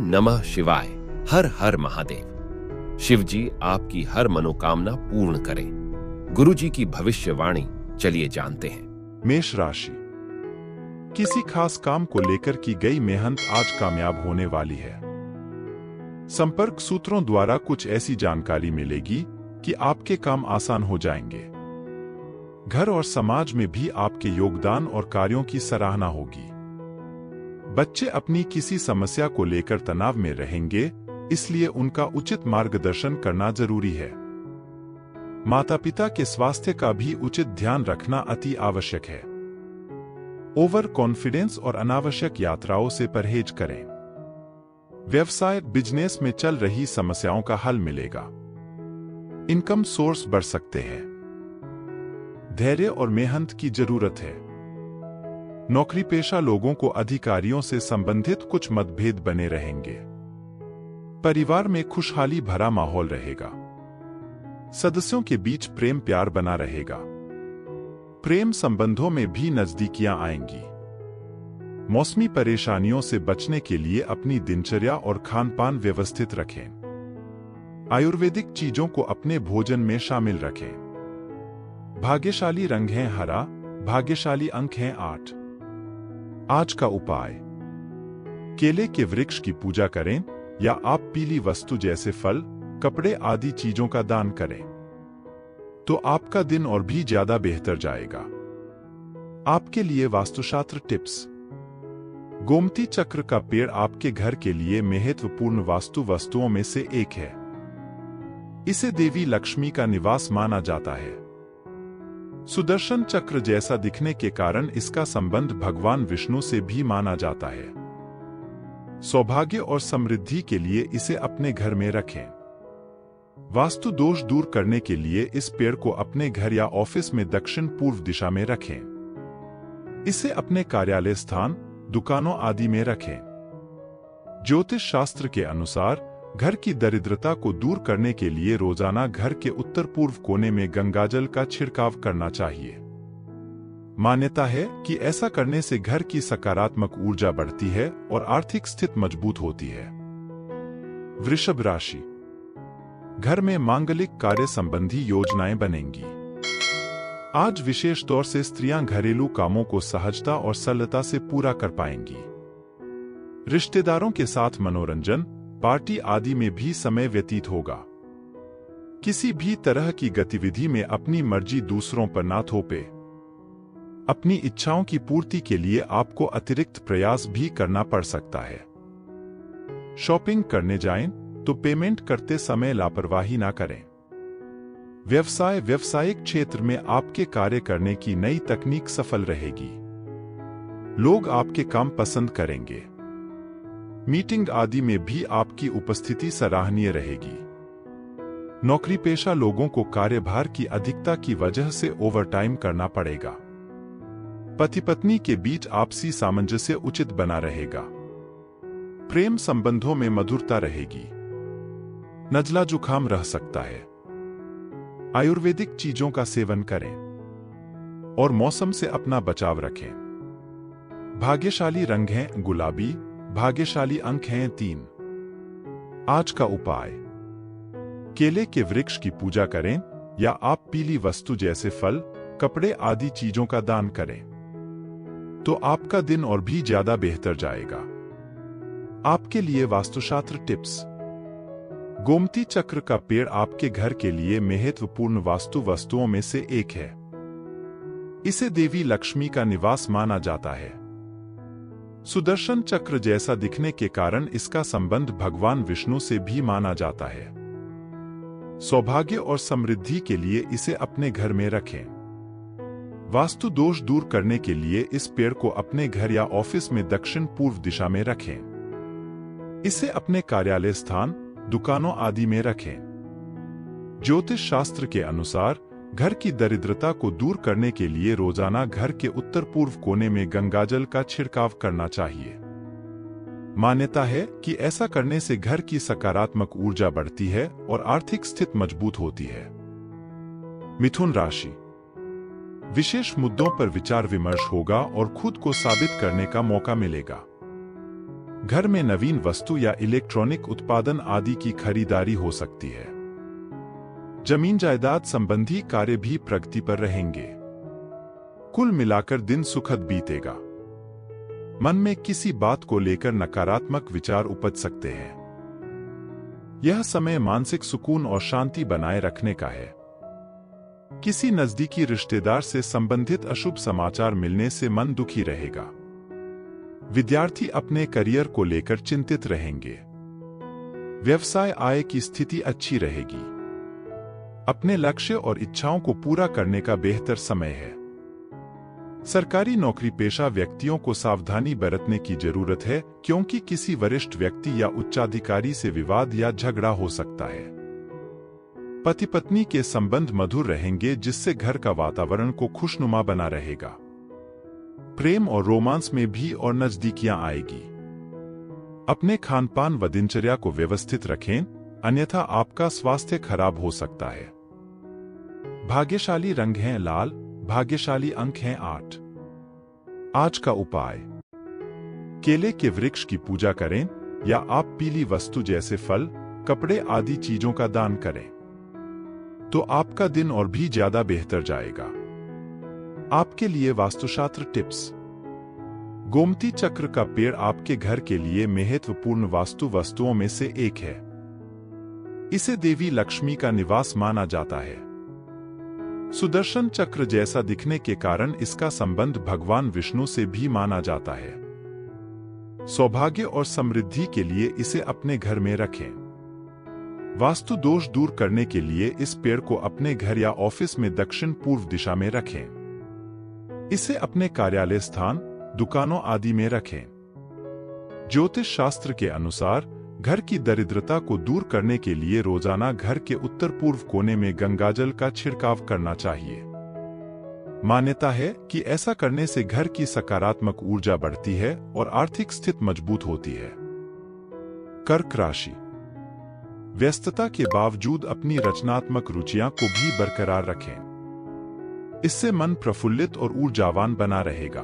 नमः शिवाय। हर हर महादेव। शिव जी आपकी हर मनोकामना पूर्ण करें। गुरु जी की भविष्यवाणी चलिए जानते हैं। मेष राशि। किसी खास काम को लेकर की गई मेहनत आज कामयाब होने वाली है। संपर्क सूत्रों द्वारा कुछ ऐसी जानकारी मिलेगी कि आपके काम आसान हो जाएंगे। घर और समाज में भी आपके योगदान और कार्यों की सराहना होगी। बच्चे अपनी किसी समस्या को लेकर तनाव में रहेंगे, इसलिए उनका उचित मार्गदर्शन करना जरूरी है। माता पिता के स्वास्थ्य का भी उचित ध्यान रखना अति आवश्यक है। ओवर कॉन्फिडेंस और अनावश्यक यात्राओं से परहेज करें। व्यवसाय बिजनेस में चल रही समस्याओं का हल मिलेगा। इनकम सोर्स बढ़ सकते हैं। धैर्य और मेहनत की जरूरत है। नौकरी पेशा लोगों को अधिकारियों से संबंधित कुछ मतभेद बने रहेंगे। परिवार में खुशहाली भरा माहौल रहेगा। सदस्यों के बीच प्रेम प्यार बना रहेगा। प्रेम संबंधों में भी नजदीकियां आएंगी। मौसमी परेशानियों से बचने के लिए अपनी दिनचर्या और खानपान व्यवस्थित रखें। आयुर्वेदिक चीजों को अपने भोजन में शामिल रखें। भाग्यशाली रंग है हरा। भाग्यशाली अंक हैं 8। आज का उपाय, केले के वृक्ष की पूजा करें या आप पीली वस्तु जैसे फल, कपड़े आदि चीजों का दान करें तो आपका दिन और भी ज्यादा बेहतर जाएगा। आपके लिए वास्तुशास्त्र टिप्स। गोमती चक्र का पेड़ आपके घर के लिए महत्वपूर्ण वास्तु वस्तुओं में से एक है। इसे देवी लक्ष्मी का निवास माना जाता है। सुदर्शन चक्र जैसा दिखने के कारण इसका संबंध भगवान विष्णु से भी माना जाता है। सौभाग्य और समृद्धि के लिए इसे अपने घर में रखें। वास्तु दोष दूर करने के लिए इस पेड़ को अपने घर या ऑफिस में दक्षिण पूर्व दिशा में रखें। इसे अपने कार्यालय स्थान, दुकानों आदि में रखें। ज्योतिष शास्त्र के अनुसार घर की दरिद्रता को दूर करने के लिए रोजाना घर के उत्तर पूर्व कोने में गंगाजल का छिड़काव करना चाहिए। मान्यता है कि ऐसा करने से घर की सकारात्मक ऊर्जा बढ़ती है और आर्थिक स्थिति मजबूत होती है। वृषभ राशि। घर में मांगलिक कार्य संबंधी योजनाएं बनेंगी। आज विशेष तौर से स्त्रियां घरेलू कामों को सहजता और सरलता से पूरा कर पाएंगी। रिश्तेदारों के साथ मनोरंजन, पार्टी आदि में भी समय व्यतीत होगा। किसी भी तरह की गतिविधि में अपनी मर्जी दूसरों पर ना थोपे। अपनी इच्छाओं की पूर्ति के लिए आपको अतिरिक्त प्रयास भी करना पड़ सकता है। शॉपिंग करने जाएं तो पेमेंट करते समय लापरवाही ना करें। व्यावसायिक क्षेत्र में आपके कार्य करने की नई तकनीक सफल रहेगी। लोग आपके काम पसंद करेंगे। मीटिंग आदि में भी आपकी उपस्थिति सराहनीय रहेगी। नौकरी पेशा लोगों को कार्यभार की अधिकता की वजह से ओवरटाइम करना पड़ेगा। पति पत्नी के बीच आपसी सामंजस्य उचित बना रहेगा। प्रेम संबंधों में मधुरता रहेगी। नजला जुकाम रह सकता है। आयुर्वेदिक चीजों का सेवन करें और मौसम से अपना बचाव रखें। भाग्यशाली रंग है गुलाबी। भाग्यशाली अंक हैं 3। आज का उपाय, केले के वृक्ष की पूजा करें या आप पीली वस्तु जैसे फल, कपड़े आदि चीजों का दान करें तो आपका दिन और भी ज्यादा बेहतर जाएगा। आपके लिए वास्तुशास्त्र टिप्स। गोमती चक्र का पेड़ आपके घर के लिए महत्वपूर्ण वास्तु वस्तुओं में से एक है। इसे देवी लक्ष्मी का निवास माना जाता है। सुदर्शन चक्र जैसा दिखने के कारण इसका संबंध भगवान विष्णु से भी माना जाता है। सौभाग्य और समृद्धि के लिए इसे अपने घर में रखें। वास्तु दोष दूर करने के लिए इस पेड़ को अपने घर या ऑफिस में दक्षिण पूर्व दिशा में रखें। इसे अपने कार्यालय स्थान, दुकानों आदि में रखें। ज्योतिष शास्त्र के अनुसार घर की दरिद्रता को दूर करने के लिए रोजाना घर के उत्तर पूर्व कोने में गंगाजल का छिड़काव करना चाहिए। मान्यता है कि ऐसा करने से घर की सकारात्मक ऊर्जा बढ़ती है और आर्थिक स्थिति मजबूत होती है। मिथुन राशि। विशेष मुद्दों पर विचार विमर्श होगा और खुद को साबित करने का मौका मिलेगा। घर में नवीन वस्तु या इलेक्ट्रॉनिक उत्पादन आदि की खरीदारी हो सकती है। जमीन जायदाद संबंधी कार्य भी प्रगति पर रहेंगे। कुल मिलाकर दिन सुखद बीतेगा। मन में किसी बात को लेकर नकारात्मक विचार उपज सकते हैं। यह समय मानसिक सुकून और शांति बनाए रखने का है। किसी नजदीकी रिश्तेदार से संबंधित अशुभ समाचार मिलने से मन दुखी रहेगा। विद्यार्थी अपने करियर को लेकर चिंतित रहेंगे। व्यवसाय आय की स्थिति अच्छी रहेगी। अपने लक्ष्य और इच्छाओं को पूरा करने का बेहतर समय है। सरकारी नौकरी पेशा व्यक्तियों को सावधानी बरतने की जरूरत है, क्योंकि किसी वरिष्ठ व्यक्ति या उच्चाधिकारी से विवाद या झगड़ा हो सकता है। पति पत्नी के संबंध मधुर रहेंगे, जिससे घर का वातावरण को खुशनुमा बना रहेगा। प्रेम और रोमांस में भी और नजदीकियां आएगी। अपने खान पान व दिनचर्या को व्यवस्थित रखें, अन्यथा आपका स्वास्थ्य खराब हो सकता है। भाग्यशाली रंग है लाल, भाग्यशाली अंक हैं 8। आज का उपाय, केले के वृक्ष की पूजा करें या आप पीली वस्तु जैसे फल, कपड़े आदि चीजों का दान करें, तो आपका दिन और भी ज्यादा बेहतर जाएगा। आपके लिए वास्तुशास्त्र टिप्स। गोमती चक्र का पेड़ आपके घर के लिए महत्वपूर्ण वास्तु वस्तुओं में से एक है। इसे देवी लक्ष्मी का निवास माना जाता है। सुदर्शन चक्र जैसा दिखने के कारण इसका संबंध भगवान विष्णु से भी माना जाता है। सौभाग्य और समृद्धि के लिए इसे अपने घर में रखें। वास्तु दोष दूर करने के लिए इस पेड़ को अपने घर या ऑफिस में दक्षिण पूर्व दिशा में रखें। इसे अपने कार्यालय स्थान, दुकानों आदि में रखें। ज्योतिष शास्त्र के अनुसार घर की दरिद्रता को दूर करने के लिए रोजाना घर के उत्तर पूर्व कोने में गंगाजल का छिड़काव करना चाहिए। मान्यता है कि ऐसा करने से घर की सकारात्मक ऊर्जा बढ़ती है और आर्थिक स्थिति मजबूत होती है। कर्क राशि। व्यस्तता के बावजूद अपनी रचनात्मक रुचियां को भी बरकरार रखें। इससे मन प्रफुल्लित और ऊर्जावान बना रहेगा।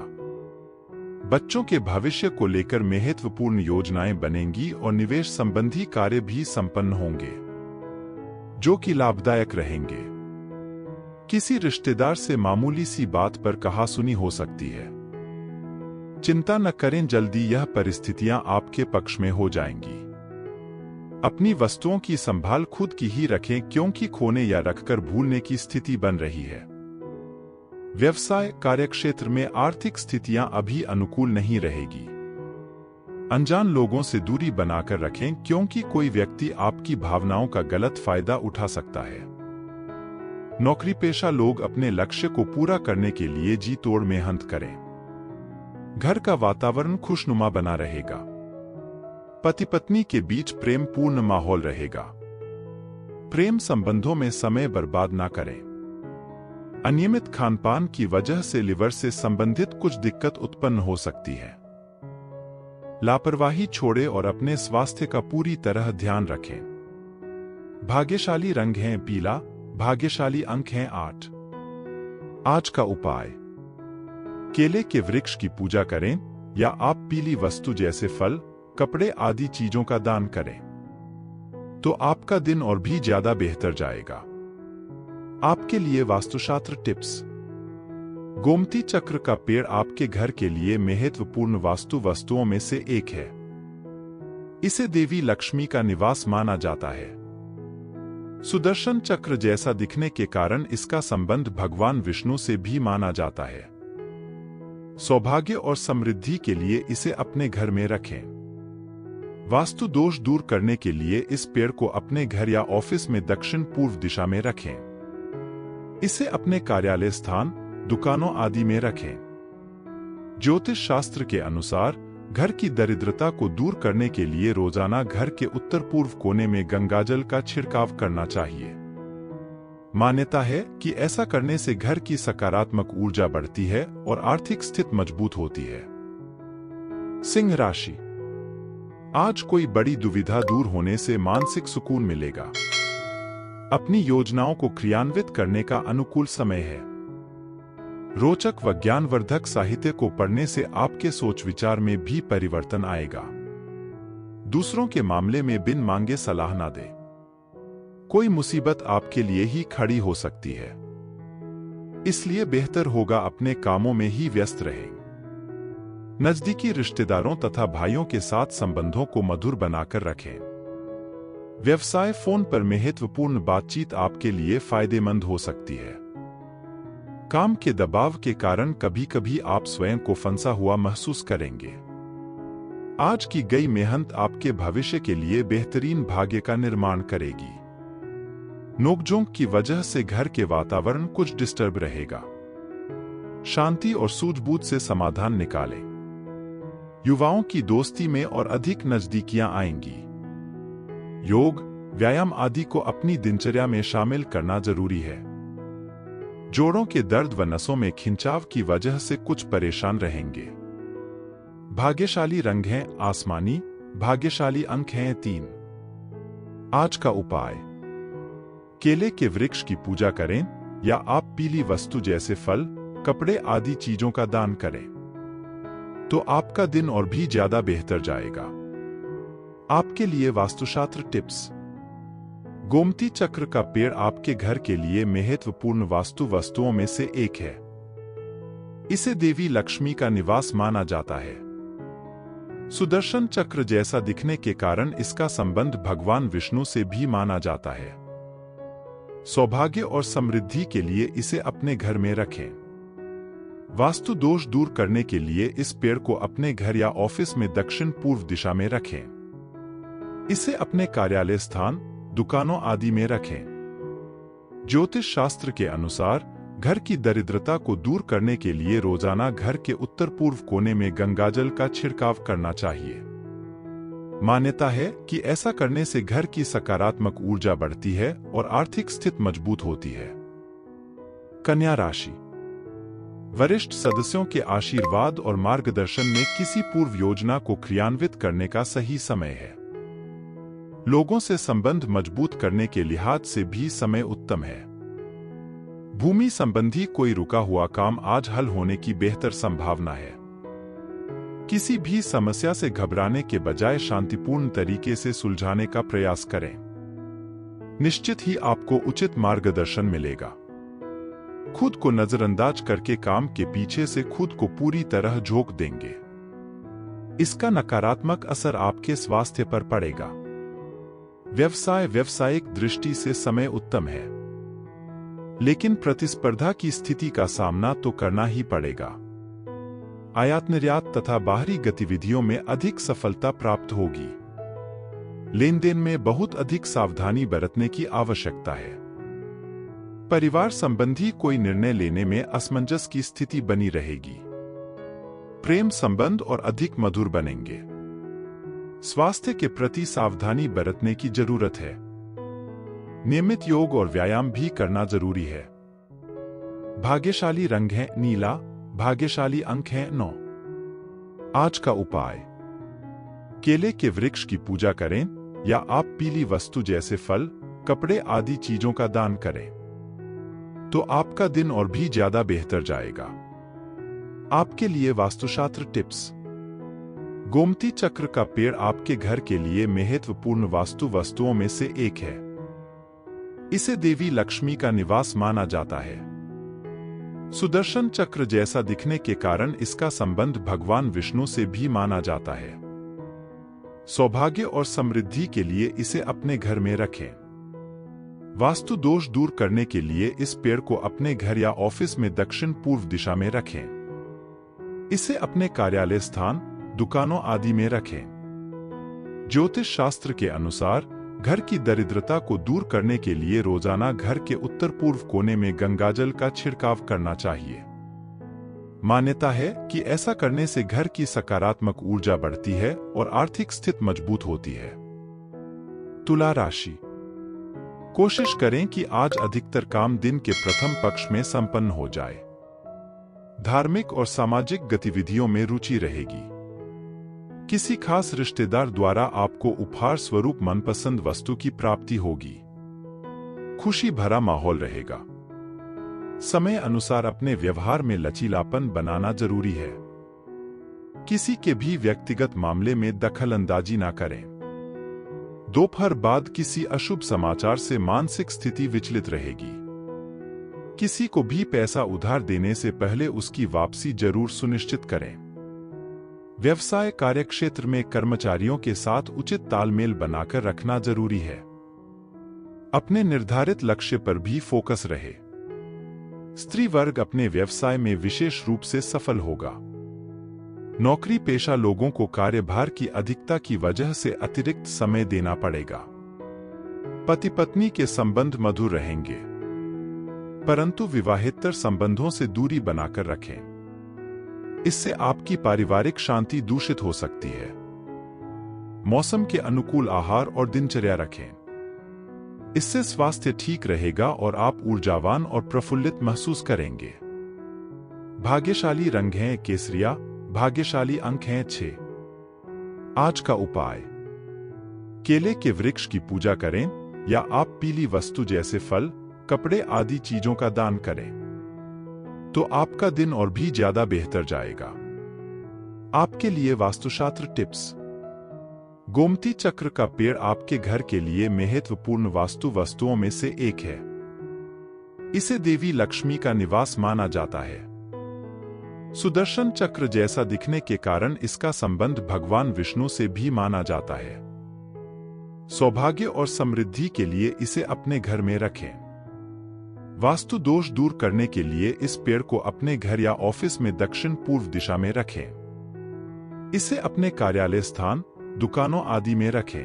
बच्चों के भविष्य को लेकर महत्वपूर्ण योजनाएं बनेंगी और निवेश संबंधी कार्य भी संपन्न होंगे, जो कि लाभदायक रहेंगे। किसी रिश्तेदार से मामूली सी बात पर कहासुनी हो सकती है। चिंता न करें, जल्दी यह परिस्थितियां आपके पक्ष में हो जाएंगी। अपनी वस्तुओं की संभाल खुद की ही रखें, क्योंकि खोने या रखकर भूलने की स्थिति बन रही है। व्यवसाय कार्यक्षेत्र में आर्थिक स्थितियां अभी अनुकूल नहीं रहेगी। अनजान लोगों से दूरी बनाकर रखें, क्योंकि कोई व्यक्ति आपकी भावनाओं का गलत फायदा उठा सकता है। नौकरी पेशा लोग अपने लक्ष्य को पूरा करने के लिए जी तोड़ मेहनत करें। घर का वातावरण खुशनुमा बना रहेगा। पति पत्नी के बीच प्रेम पूर्ण माहौल रहेगा। प्रेम संबंधों में समय बर्बाद ना करें। अनियमित खानपान की वजह से लिवर से संबंधित कुछ दिक्कत उत्पन्न हो सकती है। लापरवाही छोड़ें और अपने स्वास्थ्य का पूरी तरह ध्यान रखें। भाग्यशाली रंग है पीला, भाग्यशाली अंक हैं 8। आज का उपाय, केले के वृक्ष की पूजा करें या आप पीली वस्तु जैसे फल, कपड़े आदि चीजों का दान करें, तो आपका दिन और भी ज्यादा बेहतर जाएगा। आपके लिए वास्तुशास्त्र टिप्स। गोमती चक्र का पेड़ आपके घर के लिए महत्वपूर्ण वास्तु वस्तुओं में से एक है। इसे देवी लक्ष्मी का निवास माना जाता है। सुदर्शन चक्र जैसा दिखने के कारण इसका संबंध भगवान विष्णु से भी माना जाता है। सौभाग्य और समृद्धि के लिए इसे अपने घर में रखें। वास्तु दोष दूर करने के लिए इस पेड़ को अपने घर या ऑफिस में दक्षिण पूर्व दिशा में रखें। इसे अपने कार्यालय स्थान, दुकानों आदि में रखें। ज्योतिष शास्त्र के अनुसार घर की दरिद्रता को दूर करने के लिए रोजाना घर के उत्तर पूर्व कोने में गंगाजल का छिड़काव करना चाहिए। मान्यता है कि ऐसा करने से घर की सकारात्मक ऊर्जा बढ़ती है और आर्थिक स्थिति मजबूत होती है। सिंह राशि। आज कोई बड़ी दुविधा दूर होने से मानसिक सुकून मिलेगा। अपनी योजनाओं को क्रियान्वित करने का अनुकूल समय है। रोचक व ज्ञानवर्धक साहित्य को पढ़ने से आपके सोच विचार में भी परिवर्तन आएगा। दूसरों के मामले में बिन मांगे सलाह ना दें। कोई मुसीबत आपके लिए ही खड़ी हो सकती है, इसलिए बेहतर होगा अपने कामों में ही व्यस्त रहें। नजदीकी रिश्तेदारों तथा भाइयों के साथ संबंधों को मधुर बनाकर रखें। व्यवसाय फोन पर महत्वपूर्ण बातचीत आपके लिए फायदेमंद हो सकती है। काम के दबाव के कारण कभी कभी आप स्वयं को फंसा हुआ महसूस करेंगे। आज की गई मेहनत आपके भविष्य के लिए बेहतरीन भाग्य का निर्माण करेगी। नोकझोंक की वजह से घर के वातावरण कुछ डिस्टर्ब रहेगा। शांति और सूझबूझ से समाधान निकालें। युवाओं की दोस्ती में और अधिक नजदीकियां आएंगी। योग, व्यायाम आदि को अपनी दिनचर्या में शामिल करना जरूरी है। जोड़ों के दर्द व नसों में खिंचाव की वजह से कुछ परेशान रहेंगे। भाग्यशाली रंग हैं आसमानी, भाग्यशाली अंक हैं 3। आज का उपाय, केले के वृक्ष की पूजा करें या आप पीली वस्तु जैसे फल, कपड़े आदि चीजों का दान करें तो आपका दिन और भी ज्यादा बेहतर जाएगा। आपके लिए वास्तुशास्त्र टिप्स। गोमती चक्र का पेड़ आपके घर के लिए महत्वपूर्ण वास्तु वस्तुओं में से एक है। इसे देवी लक्ष्मी का निवास माना जाता है। सुदर्शन चक्र जैसा दिखने के कारण इसका संबंध भगवान विष्णु से भी माना जाता है। सौभाग्य और समृद्धि के लिए इसे अपने घर में रखें। वास्तु दोष दूर करने के लिए इस पेड़ को अपने घर या ऑफिस में दक्षिण पूर्व दिशा में रखें। इसे अपने कार्यालय स्थान, दुकानों आदि में रखें। ज्योतिष शास्त्र के अनुसार घर की दरिद्रता को दूर करने के लिए रोजाना घर के उत्तर पूर्व कोने में गंगाजल का छिड़काव करना चाहिए। मान्यता है कि ऐसा करने से घर की सकारात्मक ऊर्जा बढ़ती है और आर्थिक स्थिति मजबूत होती है। कन्या राशि। वरिष्ठ सदस्यों के आशीर्वाद और मार्गदर्शन में किसी पूर्व योजना को क्रियान्वित करने का सही समय है। लोगों से संबंध मजबूत करने के लिहाज से भी समय उत्तम है। भूमि संबंधी कोई रुका हुआ काम आज हल होने की बेहतर संभावना है। किसी भी समस्या से घबराने के बजाय शांतिपूर्ण तरीके से सुलझाने का प्रयास करें। निश्चित ही आपको उचित मार्गदर्शन मिलेगा। खुद को नजरअंदाज करके काम के पीछे से खुद को पूरी तरह झोंक देंगे। इसका नकारात्मक असर आपके स्वास्थ्य पर पड़ेगा। व्यावसायिक दृष्टि से समय उत्तम है, लेकिन प्रतिस्पर्धा की स्थिति का सामना तो करना ही पड़ेगा। आयात निर्यात तथा बाहरी गतिविधियों में अधिक सफलता प्राप्त होगी। लेन देन में बहुत अधिक सावधानी बरतने की आवश्यकता है। परिवार संबंधी कोई निर्णय लेने में असमंजस की स्थिति बनी रहेगी। प्रेम संबंध और अधिक मधुर बनेंगे। स्वास्थ्य के प्रति सावधानी बरतने की जरूरत है। नियमित योग और व्यायाम भी करना जरूरी है। भाग्यशाली रंग है नीला, भाग्यशाली अंक है 9। आज का उपाय, केले के वृक्ष की पूजा करें या आप पीली वस्तु जैसे फल, कपड़े आदि चीजों का दान करें तो आपका दिन और भी ज्यादा बेहतर जाएगा। आपके लिए वास्तुशास्त्र टिप्स। गोमती चक्र का पेड़ आपके घर के लिए महत्वपूर्ण वास्तु वस्तुओं में से एक है। इसे देवी लक्ष्मी का निवास माना जाता है। सुदर्शन चक्र जैसा दिखने के कारण इसका संबंध भगवान विष्णु से भी माना जाता है। सौभाग्य और समृद्धि के लिए इसे अपने घर में रखें। वास्तु दोष दूर करने के लिए इस पेड़ को अपने घर या ऑफिस में दक्षिण पूर्व दिशा में रखें। इसे अपने कार्यालय स्थान, दुकानों आदि में रखें। ज्योतिष शास्त्र के अनुसार घर की दरिद्रता को दूर करने के लिए रोजाना घर के उत्तर पूर्व कोने में गंगाजल का छिड़काव करना चाहिए। मान्यता है कि ऐसा करने से घर की सकारात्मक ऊर्जा बढ़ती है और आर्थिक स्थिति मजबूत होती है। तुला राशि। कोशिश करें कि आज अधिकतर काम दिन के प्रथम पक्ष में संपन्न हो जाए। धार्मिक और सामाजिक गतिविधियों में रुचि रहेगी। किसी खास रिश्तेदार द्वारा आपको उपहार स्वरूप मनपसंद वस्तु की प्राप्ति होगी। खुशी भरा माहौल रहेगा। समय अनुसार अपने व्यवहार में लचीलापन बनाना जरूरी है। किसी के भी व्यक्तिगत मामले में दखल अंदाजी ना करें। दोपहर बाद किसी अशुभ समाचार से मानसिक स्थिति विचलित रहेगी। किसी को भी पैसा उधार देने से पहले उसकी वापसी जरूर सुनिश्चित करें। व्यवसाय कार्यक्षेत्र में कर्मचारियों के साथ उचित तालमेल बनाकर रखना जरूरी है। अपने निर्धारित लक्ष्य पर भी फोकस रहे। स्त्री वर्ग अपने व्यवसाय में विशेष रूप से सफल होगा। नौकरी पेशा लोगों को कार्यभार की अधिकता की वजह से अतिरिक्त समय देना पड़ेगा। पति पत्नी के संबंध मधुर रहेंगे, परंतु विवाहेतर संबंधों से दूरी बनाकर रखें। इससे आपकी पारिवारिक शांति दूषित हो सकती है। मौसम के अनुकूल आहार और दिनचर्या रखें। इससे स्वास्थ्य ठीक रहेगा और आप ऊर्जावान और प्रफुल्लित महसूस करेंगे। भाग्यशाली रंग है केसरिया, भाग्यशाली अंक हैं 6। आज का उपाय, केले के वृक्ष की पूजा करें या आप पीली वस्तु जैसे फल, कपड़े आदि चीजों का दान करें तो आपका दिन और भी ज्यादा बेहतर जाएगा। आपके लिए वास्तुशास्त्र टिप्स। गोमती चक्र का पेड़ आपके घर के लिए महत्वपूर्ण वास्तु वस्तुओं में से एक है। इसे देवी लक्ष्मी का निवास माना जाता है। सुदर्शन चक्र जैसा दिखने के कारण इसका संबंध भगवान विष्णु से भी माना जाता है। सौभाग्य और समृद्धि के लिए इसे अपने घर में रखें। वास्तु दोष दूर करने के लिए इस पेड़ को अपने घर या ऑफिस में दक्षिण पूर्व दिशा में रखें। इसे अपने कार्यालय स्थान, दुकानों आदि में रखें।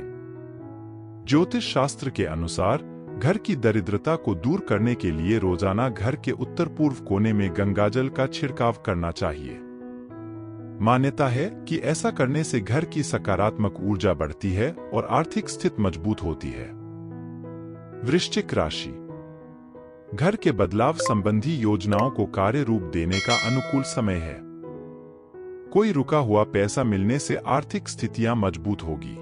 ज्योतिष शास्त्र के अनुसार घर की दरिद्रता को दूर करने के लिए रोजाना घर के उत्तर पूर्व कोने में गंगाजल का छिड़काव करना चाहिए। मान्यता है कि ऐसा करने से घर की सकारात्मक ऊर्जा बढ़ती है और आर्थिक स्थिति मजबूत होती है। वृश्चिक राशि। घर के बदलाव संबंधी योजनाओं को कार्य रूप देने का अनुकूल समय है। कोई रुका हुआ पैसा मिलने से आर्थिक स्थितियां मजबूत होगी।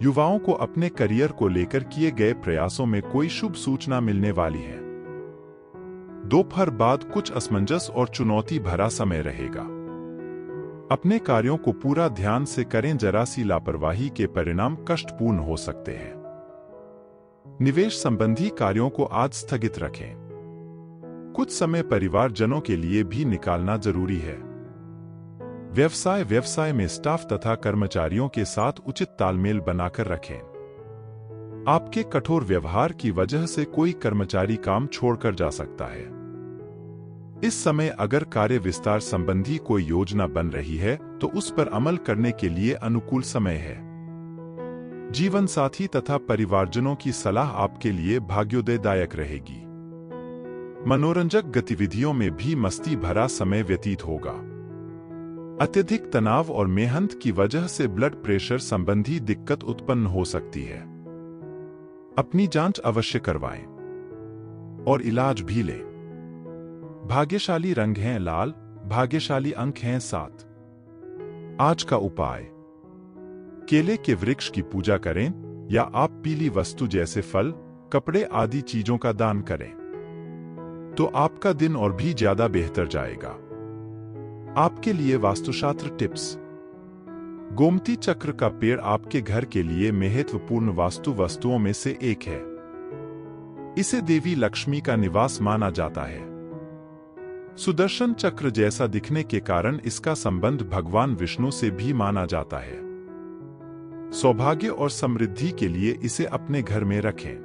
युवाओं को अपने करियर को लेकर किए गए प्रयासों में कोई शुभ सूचना मिलने वाली है। दोपहर बाद कुछ असमंजस और चुनौती भरा समय रहेगा। अपने कार्यों को पूरा ध्यान से करें, जरा सी लापरवाही के परिणाम कष्टपूर्ण हो सकते हैं। निवेश संबंधी कार्यों को आज स्थगित रखें। कुछ समय परिवारजनों के लिए भी निकालना जरूरी है। व्यवसाय में स्टाफ तथा कर्मचारियों के साथ उचित तालमेल बनाकर रखें। आपके कठोर व्यवहार की वजह से कोई कर्मचारी काम छोड़कर जा सकता है। इस समय अगर कार्य विस्तार संबंधी कोई योजना बन रही है तो उस पर अमल करने के लिए अनुकूल समय है। जीवन साथी तथा परिवारजनों की सलाह आपके लिए भाग्योदयदायक रहेगी। मनोरंजक गतिविधियों में भी मस्ती भरा समय व्यतीत होगा। अत्यधिक तनाव और मेहनत की वजह से ब्लड प्रेशर संबंधी दिक्कत उत्पन्न हो सकती है। अपनी जांच अवश्य करवाएं और इलाज भी लें। भाग्यशाली रंग हैं लाल, भाग्यशाली अंक हैं 7। आज का उपाय, केले के वृक्ष की पूजा करें या आप पीली वस्तु जैसे फल, कपड़े आदि चीजों का दान करें तो आपका दिन और भी ज्यादा बेहतर जाएगा। आपके लिए वास्तुशास्त्र टिप्स। गोमती चक्र का पेड़ आपके घर के लिए महत्वपूर्ण वास्तु वस्तुओं में से एक है। इसे देवी लक्ष्मी का निवास माना जाता है। सुदर्शन चक्र जैसा दिखने के कारण इसका संबंध भगवान विष्णु से भी माना जाता है। सौभाग्य और समृद्धि के लिए इसे अपने घर में रखें।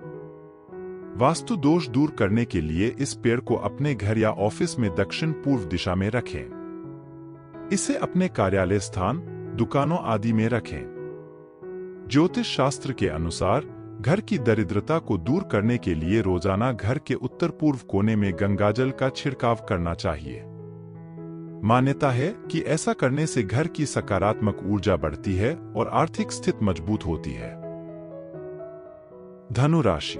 वास्तु दोष दूर करने के लिए इस पेड़ को अपने घर या ऑफिस में दक्षिण पूर्व दिशा में रखें। इसे अपने कार्यालय स्थान, दुकानों आदि में रखें। ज्योतिष शास्त्र के अनुसार घर की दरिद्रता को दूर करने के लिए रोजाना घर के उत्तर पूर्व कोने में गंगाजल का छिड़काव करना चाहिए। मान्यता है कि ऐसा करने से घर की सकारात्मक ऊर्जा बढ़ती है और आर्थिक स्थिति मजबूत होती है। धनु राशि।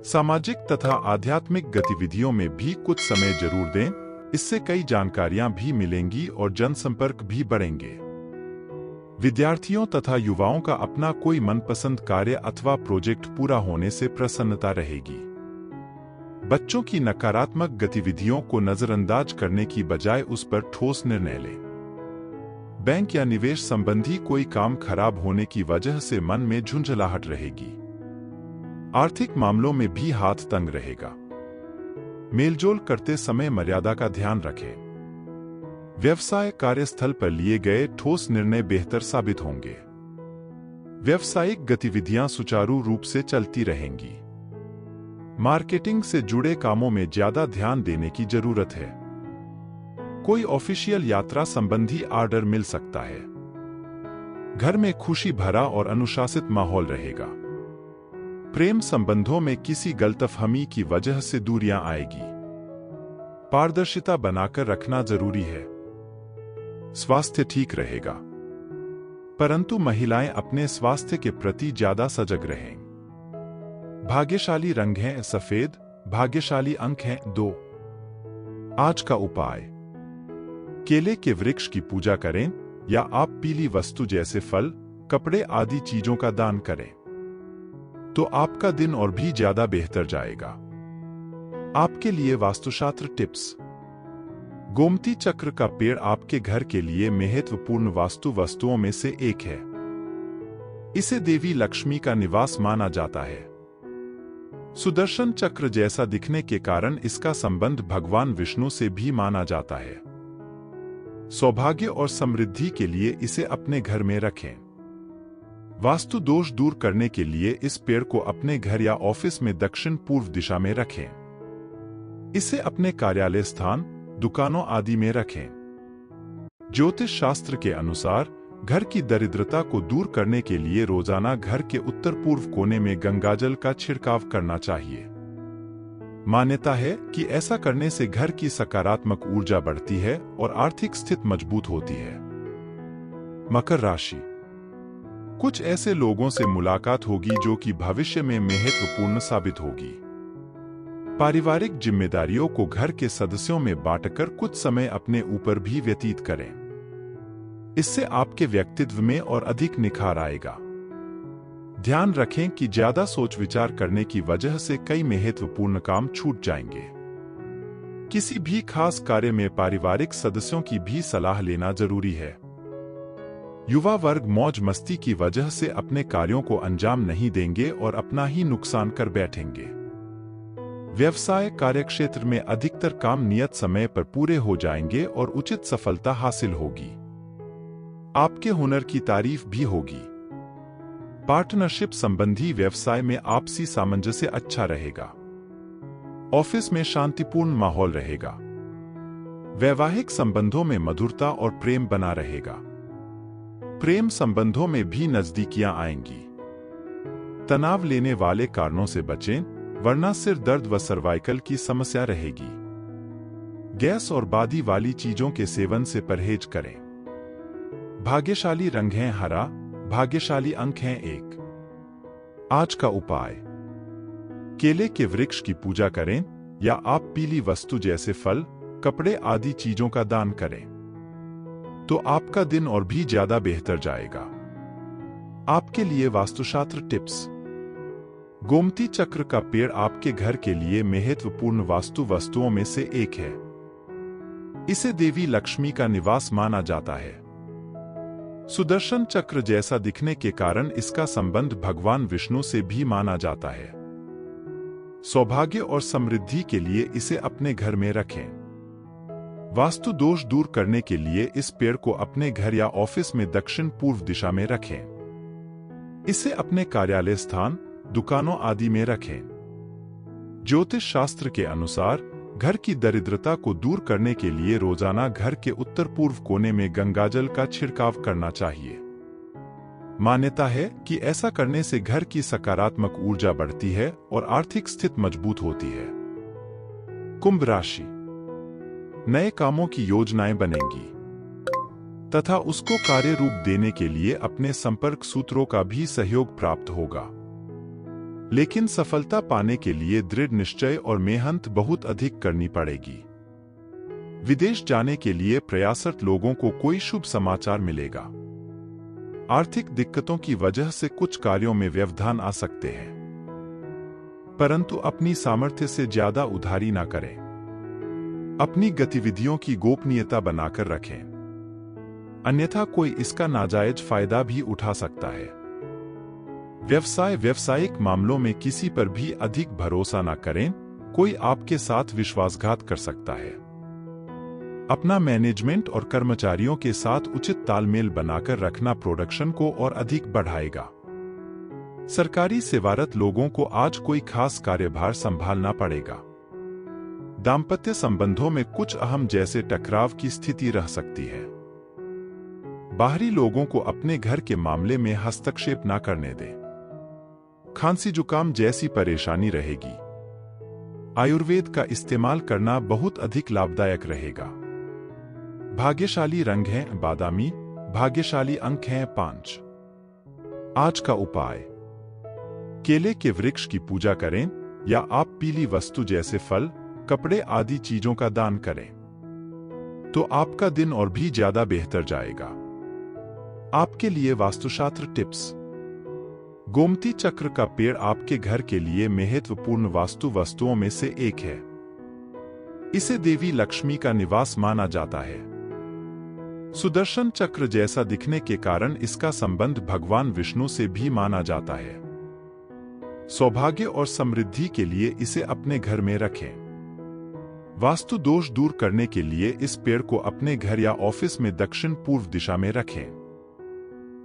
सामाजिक तथा आध्यात्मिक गतिविधियों में भी कुछ समय जरूर दें, इससे कई जानकारियां भी मिलेंगी और जनसंपर्क भी बढ़ेंगे। विद्यार्थियों तथा युवाओं का अपना कोई मनपसंद कार्य अथवा प्रोजेक्ट पूरा होने से प्रसन्नता रहेगी। बच्चों की नकारात्मक गतिविधियों को नजरअंदाज करने की बजाय उस पर ठोस निर्णय लें। बैंक या निवेश संबंधी कोई काम खराब होने की वजह से मन में झुंझलाहट रहेगी। आर्थिक मामलों में भी हाथ तंग रहेगा। मेलजोल करते समय मर्यादा का ध्यान रखें। व्यवसाय कार्यस्थल पर लिए गए ठोस निर्णय बेहतर साबित होंगे। व्यावसायिक गतिविधियां सुचारू रूप से चलती रहेंगी। मार्केटिंग से जुड़े कामों में ज्यादा ध्यान देने की जरूरत है। कोई ऑफिशियल यात्रा संबंधी ऑर्डर मिल सकता है। घर में खुशी भरा और अनुशासित माहौल रहेगा। प्रेम संबंधों में किसी गलतफहमी की वजह से दूरियां आएगी। पारदर्शिता बनाकर रखना जरूरी है। स्वास्थ्य ठीक रहेगा, परंतु महिलाएं अपने स्वास्थ्य के प्रति ज्यादा सजग रहें। भाग्यशाली रंग है सफेद, भाग्यशाली अंक है 2। आज का उपाय, केले के वृक्ष की पूजा करें या आप पीली वस्तु जैसे फल, कपड़े आदि चीजों का दान करें तो आपका दिन और भी ज्यादा बेहतर जाएगा। आपके लिए वास्तुशास्त्र टिप्स। गोमती चक्र का पेड़ आपके घर के लिए महत्वपूर्ण वास्तु वस्तुओं में से एक है। इसे देवी लक्ष्मी का निवास माना जाता है। सुदर्शन चक्र जैसा दिखने के कारण इसका संबंध भगवान विष्णु से भी माना जाता है। सौभाग्य और समृद्धि के लिए इसे अपने घर में रखें। वास्तु दोष दूर करने के लिए इस पेड़ को अपने घर या ऑफिस में दक्षिण पूर्व दिशा में रखें। इसे अपने कार्यालय स्थान, दुकानों आदि में रखें। ज्योतिष शास्त्र के अनुसार घर की दरिद्रता को दूर करने के लिए रोजाना घर के उत्तर पूर्व कोने में गंगाजल का छिड़काव करना चाहिए। मान्यता है कि ऐसा करने से घर की सकारात्मक ऊर्जा बढ़ती है और आर्थिक स्थिति मजबूत होती है। मकर राशि। कुछ ऐसे लोगों से मुलाकात होगी जो कि भविष्य में महत्वपूर्ण साबित होगी। पारिवारिक जिम्मेदारियों को घर के सदस्यों में बांटकर कुछ समय अपने ऊपर भी व्यतीत करें। इससे आपके व्यक्तित्व में और अधिक निखार आएगा। ध्यान रखें कि ज्यादा सोच विचार करने की वजह से कई महत्वपूर्ण काम छूट जाएंगे। किसी भी खास कार्य में पारिवारिक सदस्यों की भी सलाह लेना जरूरी है। युवा वर्ग मौज मस्ती की वजह से अपने कार्यों को अंजाम नहीं देंगे और अपना ही नुकसान कर बैठेंगे। व्यवसाय कार्यक्षेत्र में अधिकतर काम नियत समय पर पूरे हो जाएंगे और उचित सफलता हासिल होगी। आपके हुनर की तारीफ भी होगी। पार्टनरशिप संबंधी व्यवसाय में आपसी सामंजस्य अच्छा रहेगा। ऑफिस में शांतिपूर्ण माहौल रहेगा। वैवाहिक संबंधों में मधुरता और प्रेम बना रहेगा। प्रेम संबंधों में भी नजदीकियां आएंगी। तनाव लेने वाले कारणों से बचें, वरना सिर दर्द व सर्वाइकल की समस्या रहेगी। गैस और बादी वाली चीजों के सेवन से परहेज करें। भाग्यशाली रंग है हरा, भाग्यशाली अंक है 1। आज का उपाय, केले के वृक्ष की पूजा करें या आप पीली वस्तु जैसे फल, कपड़े आदि चीजों का दान करें तो आपका दिन और भी ज्यादा बेहतर जाएगा। आपके लिए वास्तुशास्त्र टिप्स। गोमती चक्र का पेड़ आपके घर के लिए महत्वपूर्ण वास्तु वस्तुओं में से एक है। इसे देवी लक्ष्मी का निवास माना जाता है। सुदर्शन चक्र जैसा दिखने के कारण इसका संबंध भगवान विष्णु से भी माना जाता है। सौभाग्य और समृद्धि के लिए इसे अपने घर में रखें। वास्तु दोष दूर करने के लिए इस पेड़ को अपने घर या ऑफिस में दक्षिण पूर्व दिशा में रखें। इसे अपने कार्यालय स्थान, दुकानों आदि में रखें। ज्योतिष शास्त्र के अनुसार घर की दरिद्रता को दूर करने के लिए रोजाना घर के उत्तर पूर्व कोने में गंगाजल का छिड़काव करना चाहिए। मान्यता है कि ऐसा करने से घर की सकारात्मक ऊर्जा बढ़ती है और आर्थिक स्थिति मजबूत होती है। कुंभ राशि। नए कामों की योजनाएं बनेंगी तथा उसको कार्य रूप देने के लिए अपने संपर्क सूत्रों का भी सहयोग प्राप्त होगा। लेकिन सफलता पाने के लिए दृढ़ निश्चय और मेहनत बहुत अधिक करनी पड़ेगी। विदेश जाने के लिए प्रयासरत लोगों को कोई शुभ समाचार मिलेगा। आर्थिक दिक्कतों की वजह से कुछ कार्यों में व्यवधान आ सकते हैं, परंतु अपनी सामर्थ्य से ज्यादा उधारी ना करें। अपनी गतिविधियों की गोपनीयता बनाकर रखें। अन्यथा कोई इसका नाजायज फायदा भी उठा सकता है। व्यावसायिक मामलों में किसी पर भी अधिक भरोसा न करें, कोई आपके साथ विश्वासघात कर सकता है। अपना मैनेजमेंट और कर्मचारियों के साथ उचित तालमेल बनाकर रखना प्रोडक्शन को और अधिक बढ़ाएगा। सरकारी सेवारत लोगों को आज कोई खास कार्यभार संभालना पड़ेगा। दाम्पत्य संबंधों में कुछ अहम जैसे टकराव की स्थिति रह सकती है। बाहरी लोगों को अपने घर के मामले में हस्तक्षेप न करने दें। खांसी जुकाम जैसी परेशानी रहेगी। आयुर्वेद का इस्तेमाल करना बहुत अधिक लाभदायक रहेगा। भाग्यशाली रंग है बादामी, भाग्यशाली अंक हैं 5। आज का उपाय, केले के वृक्ष की पूजा करें या आप पीली वस्तु जैसे फल, कपड़े आदि चीजों का दान करें तो आपका दिन और भी ज्यादा बेहतर जाएगा। आपके लिए वास्तुशास्त्र टिप्स। गोमती चक्र का पेड़ आपके घर के लिए महत्वपूर्ण वास्तु वस्तुओं में से एक है। इसे देवी लक्ष्मी का निवास माना जाता है। सुदर्शन चक्र जैसा दिखने के कारण इसका संबंध भगवान विष्णु से भी माना जाता है। सौभाग्य और समृद्धि के लिए इसे अपने घर में रखें। वास्तु दोष दूर करने के लिए इस पेड़ को अपने घर या ऑफिस में दक्षिण पूर्व दिशा में रखें।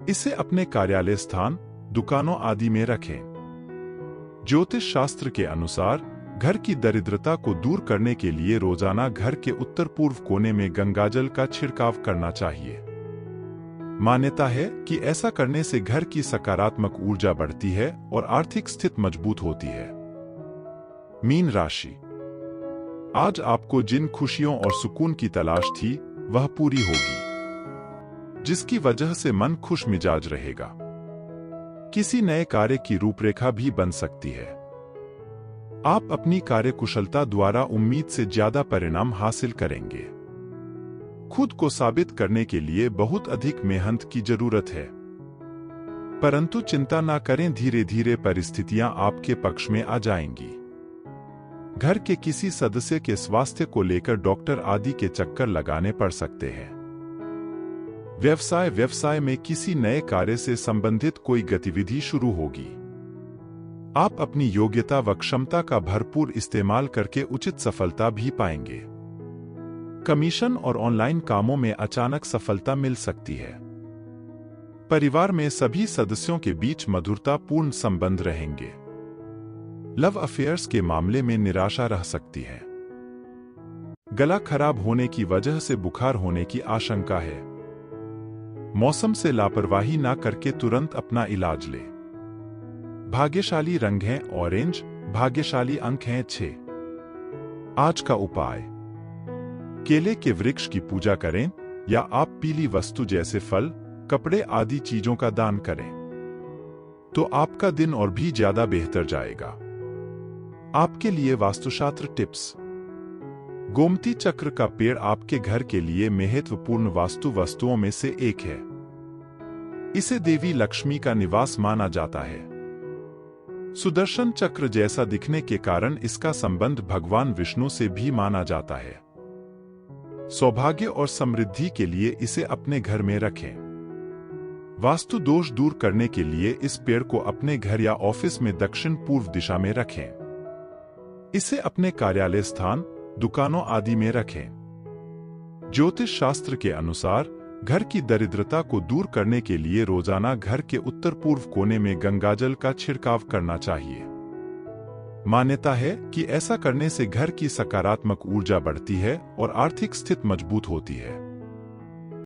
इसे अपने कार्यालय स्थान, दुकानों आदि में रखें। ज्योतिष शास्त्र के अनुसार घर की दरिद्रता को दूर करने के लिए रोजाना घर के उत्तर पूर्व कोने में गंगाजल का छिड़काव करना चाहिए। मान्यता है कि ऐसा करने से घर की सकारात्मक ऊर्जा बढ़ती है और आर्थिक स्थिति मजबूत होती है। मीन राशि। आज आपको जिन खुशियों और सुकून की तलाश थी वह पूरी होगी, जिसकी वजह से मन खुश मिजाज रहेगा। किसी नए कार्य की रूपरेखा भी बन सकती है। आप अपनी कार्यकुशलता द्वारा उम्मीद से ज्यादा परिणाम हासिल करेंगे। खुद को साबित करने के लिए बहुत अधिक मेहनत की जरूरत है, परंतु चिंता ना करें, धीरे धीरे परिस्थितियां आपके पक्ष में आ जाएंगी। घर के किसी सदस्य के स्वास्थ्य को लेकर डॉक्टर आदि के चक्कर लगाने पड़ सकते हैं। व्यवसाय में किसी नए कार्य से संबंधित कोई गतिविधि शुरू होगी। आप अपनी योग्यता व क्षमता का भरपूर इस्तेमाल करके उचित सफलता भी पाएंगे। कमीशन और ऑनलाइन कामों में अचानक सफलता मिल सकती है। परिवार में सभी सदस्यों के बीच मधुरतापूर्ण संबंध रहेंगे। लव अफेयर्स के मामले में निराशा रह सकती है। गला खराब होने की वजह से बुखार होने की आशंका है। मौसम से लापरवाही ना करके तुरंत अपना इलाज ले। भाग्यशाली रंग है ऑरेंज, भाग्यशाली अंक हैं 6। आज का उपाय, केले के वृक्ष की पूजा करें या आप पीली वस्तु जैसे फल, कपड़े आदि चीजों का दान करें तो आपका दिन और भी ज्यादा बेहतर जाएगा। आपके लिए वास्तुशास्त्र टिप्स। गोमती चक्र का पेड़ आपके घर के लिए महत्वपूर्ण वास्तु वस्तुओं में से एक है। इसे देवी लक्ष्मी का निवास माना जाता है। सुदर्शन चक्र जैसा दिखने के कारण इसका संबंध भगवान विष्णु से भी माना जाता है। सौभाग्य और समृद्धि के लिए इसे अपने घर में रखें। वास्तु दोष दूर करने के लिए इस पेड़ को अपने घर या ऑफिस में दक्षिण पूर्व दिशा में रखें। इसे अपने कार्यालय स्थान, दुकानों आदि में रखें। ज्योतिष शास्त्र के अनुसार घर की दरिद्रता को दूर करने के लिए रोजाना घर के उत्तर पूर्व कोने में गंगाजल का छिड़काव करना चाहिए। मान्यता है कि ऐसा करने से घर की सकारात्मक ऊर्जा बढ़ती है और आर्थिक स्थिति मजबूत होती है।